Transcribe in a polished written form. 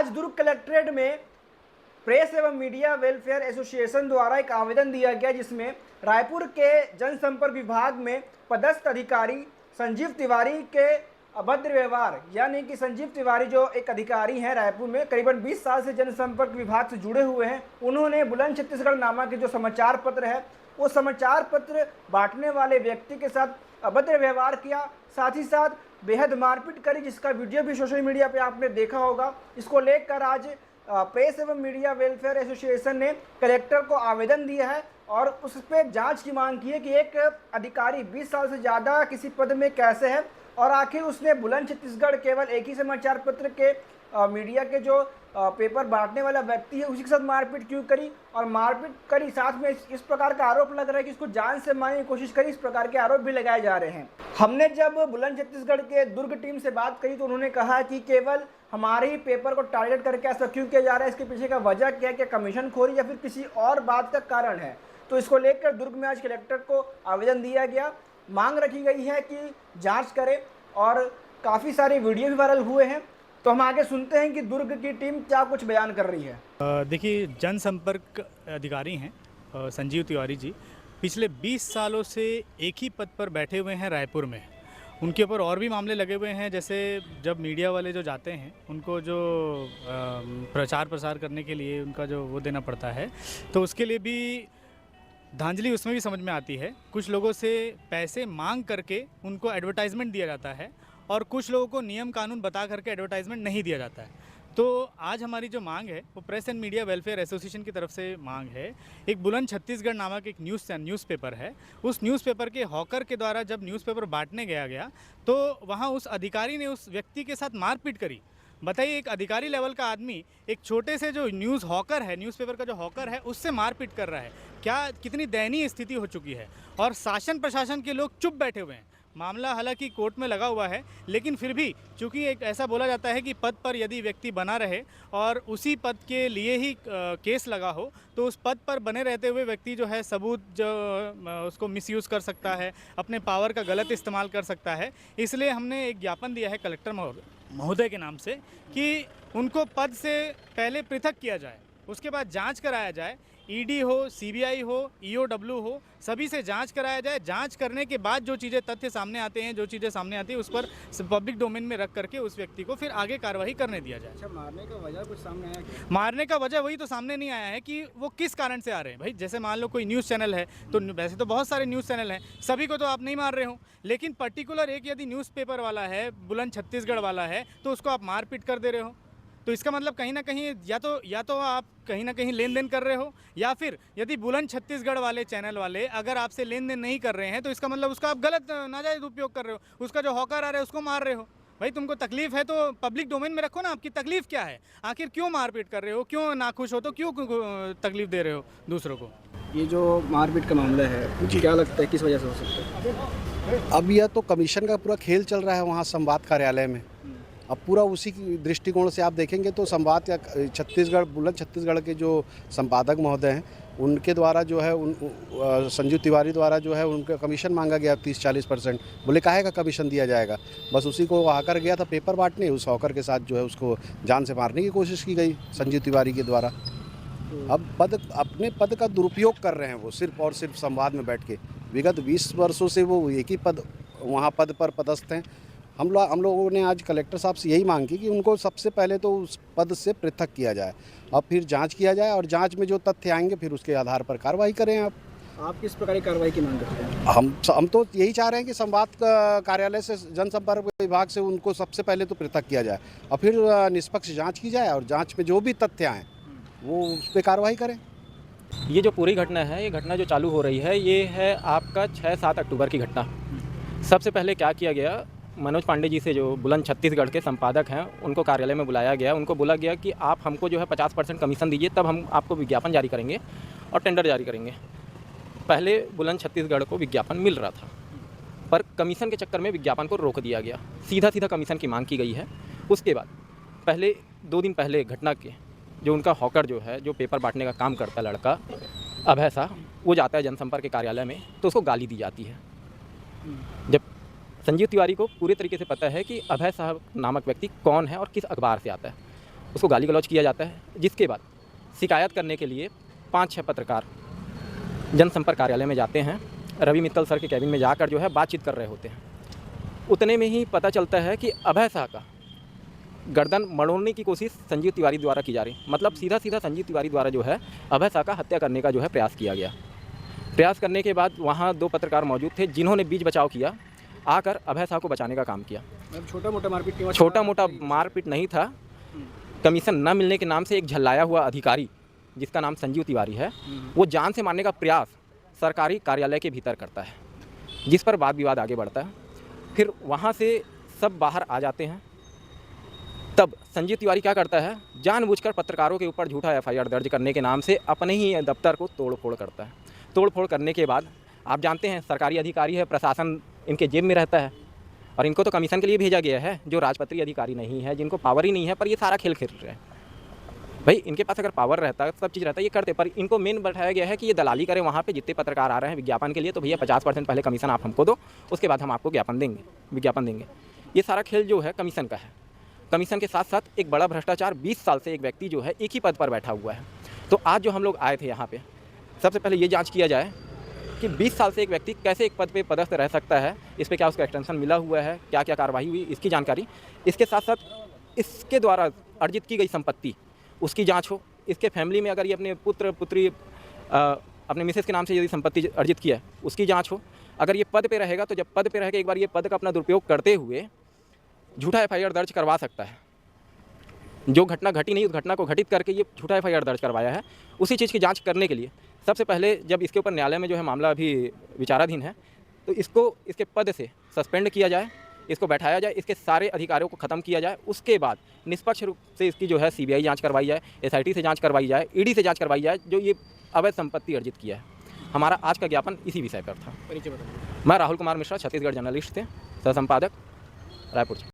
आज दुर्ग कलेक्ट्रेट में प्रेस एवं मीडिया वेलफेयर एसोसिएशन द्वारा एक आवेदन दिया गया, जिसमें रायपुर के जनसंपर्क विभाग में पदस्थ अधिकारी संजीव तिवारी के अभद्र व्यवहार, यानी कि संजीव तिवारी जो एक अधिकारी हैं रायपुर में, करीबन 20 साल से जनसंपर्क विभाग से जुड़े हुए हैं। उन्होंने बुलंद छत्तीसगढ़ नामक जो समाचार पत्र है, वो समाचार पत्र बांटने वाले व्यक्ति के साथ अभद्र व्यवहार किया, साथ ही साथ बेहद मारपीट करी, जिसका वीडियो भी सोशल मीडिया पे आपने देखा होगा। इसको लेकर आज प्रेस एवं मीडिया वेलफेयर एसोसिएशन ने कलेक्टर को आवेदन दिया है और उस पर जांच की मांग की है कि एक अधिकारी 20 साल से ज़्यादा किसी पद में कैसे है, और आखिर उसने बुलंद छत्तीसगढ़ केवल एक ही समाचार पत्र के मीडिया के जो पेपर बांटने वाला व्यक्ति है उसी के साथ मारपीट क्यों करी, और मारपीट करी साथ में इस प्रकार का आरोप लग रहा है कि इसको जान से मारने की कोशिश करी। इस प्रकार के आरोप भी लगाए जा रहे हैं। हमने जब बुलंद छत्तीसगढ़ के दुर्ग टीम से बात करी तो उन्होंने कहा कि केवल हमारे ही पेपर को टारगेट करके ऐसा क्यों किया जा रहा है, इसके पीछे का वजह क्या है, क्या कमीशन खोरी या फिर किसी और बात का कारण है। तो इसको लेकर दुर्ग में आज कलेक्टर को आवेदन दिया गया, मांग रखी गई है कि जाँच करे, और काफ़ी सारे वीडियो भी वायरल हुए हैं। तो हम आगे सुनते हैं कि दुर्ग की टीम क्या कुछ बयान कर रही है। देखिए, जनसंपर्क अधिकारी हैं संजीव तिवारी जी, पिछले 20 सालों से एक ही पद पर बैठे हुए हैं रायपुर में। उनके ऊपर और भी मामले लगे हुए हैं, जैसे जब मीडिया वाले जो जाते हैं उनको जो प्रचार प्रसार करने के लिए उनका जो वो देना पड़ता है, तो उसके लिए भी धांधली उसमें भी समझ में आती है। कुछ लोगों से पैसे मांग करके उनको एडवर्टाइजमेंट दिया जाता है और कुछ लोगों को नियम कानून बता करके एडवर्टाइजमेंट नहीं दिया जाता है। तो आज हमारी जो मांग है वो press and media welfare association की तरफ से मांग है। एक बुलंद छत्तीसगढ़ नामक एक न्यूज़पेपर है, उस न्यूज़पेपर के हॉकर के द्वारा जब न्यूज़पेपर बांटने गया तो वहाँ उस अधिकारी ने उस व्यक्ति के साथ मारपीट करी। बताइए, एक अधिकारी लेवल का आदमी एक छोटे से जो न्यूज़ हॉकर है, न्यूज़पेपर का जो हॉकर है, उससे मारपीट कर रहा है। क्या कितनी दयनीय स्थिति हो चुकी है, और शासन प्रशासन के लोग चुप बैठे हुए हैं। मामला हालांकि कोर्ट में लगा हुआ है, लेकिन फिर भी चूंकि एक ऐसा बोला जाता है कि पद पर यदि व्यक्ति बना रहे और उसी पद के लिए ही केस लगा हो, तो उस पद पर बने रहते हुए व्यक्ति जो है सबूत जो उसको मिसयूज़ कर सकता है, अपने पावर का गलत इस्तेमाल कर सकता है। इसलिए हमने एक ज्ञापन दिया है कलेक्टर महोदय के नाम से कि उनको पद से पहले पृथक किया जाए, उसके बाद जांच कराया जाए। ईडी हो, सीबीआई हो, ईओडब्ल्यू हो, सभी से जांच कराया जाए। जांच करने के बाद जो चीज़ें तथ्य सामने आते हैं, जो चीज़ें सामने आती है, उस पर पब्लिक डोमेन में रख करके उस व्यक्ति को फिर आगे कार्रवाई करने दिया जाए। अच्छा, मारने का वजह कुछ सामने आया क्या? मारने का वजह वही तो सामने नहीं आया है कि वो किस कारण से आ रहे हैं। भाई, जैसे मान लो कोई न्यूज़ चैनल है, तो वैसे तो बहुत सारे न्यूज़ चैनल हैं, सभी को तो आप नहीं मार रहे हो, लेकिन पर्टिकुलर एक यदि न्यूज़पेपर वाला है, बुलंद छत्तीसगढ़ वाला है, तो उसको आप मारपीट कर दे रहे हो। तो इसका मतलब कहीं ना कहीं या तो आप कहीं ना कहीं लेन देन कर रहे हो, या फिर यदि बुलंद छत्तीसगढ़ वाले चैनल वाले अगर आपसे लेन देन नहीं कर रहे हैं, तो इसका मतलब उसका आप गलत नाजायज़ उपयोग कर रहे हो। उसका जो हॉकर आ रहा है उसको मार रहे हो। भाई, तुमको तकलीफ है तो पब्लिक डोमेन में रखो ना, आपकी तकलीफ क्या है, आखिर क्यों मारपीट कर रहे हो, क्यों नाखुश हो, तो क्यों तकलीफ दे रहे हो दूसरों को। ये जो मारपीट का मामला है, मुझे क्या लगता है किस वजह से हो सकता है? अब यह तो कमीशन का पूरा खेल चल रहा है वहाँ संवाद कार्यालय में। अब पूरा उसी की दृष्टिकोण से आप देखेंगे तो संवाद या बुलंद छत्तीसगढ़ के जो संपादक महोदय हैं, उनके द्वारा जो है संजीव तिवारी द्वारा जो है उनका कमीशन मांगा गया 30-40%। बोले काहे का कमीशन दिया जाएगा, बस उसी को आकर गया था पेपर बांटने, उस हॉकर के साथ जो है उसको जान से मारने की कोशिश की गई संजीव तिवारी के द्वारा। अब अपने पद का दुरुपयोग कर रहे हैं वो सिर्फ और सिर्फ संवाद में बैठ के। विगत 20 वर्षों से वो एक ही वहाँ पद पर पदस्थ हैं। हम लोगों ने आज कलेक्टर साहब से यही मांग की कि उनको सबसे पहले तो उस पद से पृथक किया जाए, अब फिर जांच किया जाए, और जांच में जो तथ्य आएंगे फिर उसके आधार पर कार्रवाई करें। आप किस प्रकार की कार्रवाई की मांग करते हैं? हम तो यही चाह रहे हैं कि संवाद कार्यालय से जनसंपर्क विभाग से उनको सबसे पहले तो पृथक किया जाए, और फिर निष्पक्ष जाँच की जाए, और जाँच में जो भी तथ्य आएँ वो उस पर कार्रवाई करें। ये जो पूरी घटना है, ये घटना जो चालू हो रही है, ये है आपका 6-7 अक्टूबर की घटना। सबसे पहले क्या किया गया, मनोज पांडे जी से जो बुलंद छत्तीसगढ़ के संपादक हैं, उनको कार्यालय में बुलाया गया। उनको बोला गया कि आप हमको जो है 50% कमीशन दीजिए, तब हम आपको विज्ञापन जारी करेंगे और टेंडर जारी करेंगे। पहले बुलंद छत्तीसगढ़ को विज्ञापन मिल रहा था, पर कमीशन के चक्कर में विज्ञापन को रोक दिया गया। सीधा कमीशन की मांग की गई है। उसके बाद पहले 2 दिन पहले घटना के जो उनका हॉकर जो है, जो पेपर बांटने का काम करता लड़का अभय साहब, वो जाता है जनसंपर्क के कार्यालय में, तो उसको गाली दी जाती है। जब संजीव तिवारी को पूरे तरीके से पता है कि अभय साहब नामक व्यक्ति कौन है और किस अखबार से आता है, उसको गाली गलौज किया जाता है, जिसके बाद शिकायत करने के लिए 5-6 पत्रकार जनसंपर्क कार्यालय में जाते हैं। रवि मित्तल सर के कैबिन में जाकर जो है बातचीत कर रहे होते हैं। उतने में ही पता चलता है कि अभय शाह का गर्दन मड़ोड़ने की कोशिश संजीव तिवारी द्वारा की जा रही, मतलब सीधा सीधा संजीव तिवारी द्वारा जो है अभय शाह का हत्या करने का जो है प्रयास किया गया। प्रयास करने के बाद वहाँ 2 पत्रकार मौजूद थे जिन्होंने बीच बचाव किया, आकर अभय शाह को बचाने का काम किया। छोटा मोटा मारपीट छोटा मोटा मारपीट नहीं था। कमीशन न मिलने के नाम से एक झल्लाया हुआ अधिकारी जिसका नाम संजीव तिवारी है, वो जान से मारने का प्रयास सरकारी कार्यालय के भीतर करता है, जिस पर वाद विवाद आगे बढ़ता है। फिर वहाँ से सब बाहर आ जाते हैं। तब संजीव तिवारी क्या करता है, जानबूझकर पत्रकारों के ऊपर झूठा एफआईआर दर्ज करने के नाम से अपने ही दफ्तर को तोड़फोड़ करता है। तोड़फोड़ करने के बाद आप जानते हैं सरकारी अधिकारी है, प्रशासन इनके जेब में रहता है और इनको तो कमीशन के लिए भेजा गया है, जो राजपत्रीय अधिकारी नहीं है, जिनको पावर ही नहीं है, पर ये सारा खेल खेल रहे हैं। भाई इनके पास अगर पावर रहता, सब चीज़ रहता, ये करते, पर इनको मेन बैठाया गया है कि ये दलाली करें वहाँ पे जितने पत्रकार आ रहे हैं विज्ञापन के लिए, तो भैया 50% पहले कमीशन आप हमको दो, उसके बाद हम आपको विज्ञापन देंगे। ये सारा खेल जो है कमीशन का है। कमीशन के साथ साथ एक बड़ा भ्रष्टाचार, 20 साल से एक व्यक्ति जो है एक ही पद पर बैठा हुआ है। तो आज जो हम लोग आए थे यहाँ पे, सबसे पहले ये जांच किया जाए कि 20 साल से एक व्यक्ति कैसे एक पद पे पदस्थ रह सकता है, इस पर क्या उसका एक्सटेंशन मिला हुआ है, क्या क्या कार्रवाई हुई, इसकी जानकारी। इसके साथ साथ इसके द्वारा अर्जित की गई संपत्ति, उसकी जांच हो। इसके फैमिली में अगर ये अपने पुत्र पुत्री अपने मिसेस के नाम से यदि संपत्ति अर्जित किया है, उसकी जांच हो। अगर ये पद पे रहेगा तो जब पद पे रहेगा, एक बार ये पद का अपना दुरुपयोग करते हुए झूठा एफआईआर दर्ज करवा सकता है। जो घटना घटी नहीं, उस घटना को घटित करके ये झूठा एफआईआर दर्ज करवाया है। उसी चीज़ की जांच करने के लिए सबसे पहले जब इसके ऊपर न्यायालय में जो है मामला अभी विचाराधीन है, तो इसको इसके पद से सस्पेंड किया जाए, इसको बैठाया जाए, इसके सारे अधिकारियों को ख़त्म किया जाए। उसके बाद निष्पक्ष रूप से इसकी जो है सीबीआई जांच करवाई जाए, एसआईटी से जांच करवाई जाए, ईडी से जांच करवाई जाए, जो ये अवैध संपत्ति अर्जित किया है। हमारा आज का ज्ञापन इसी विषय पर था। मैं राहुल कुमार मिश्रा, छत्तीसगढ़ जर्नलिस्ट थे, सह संपादक, रायपुर।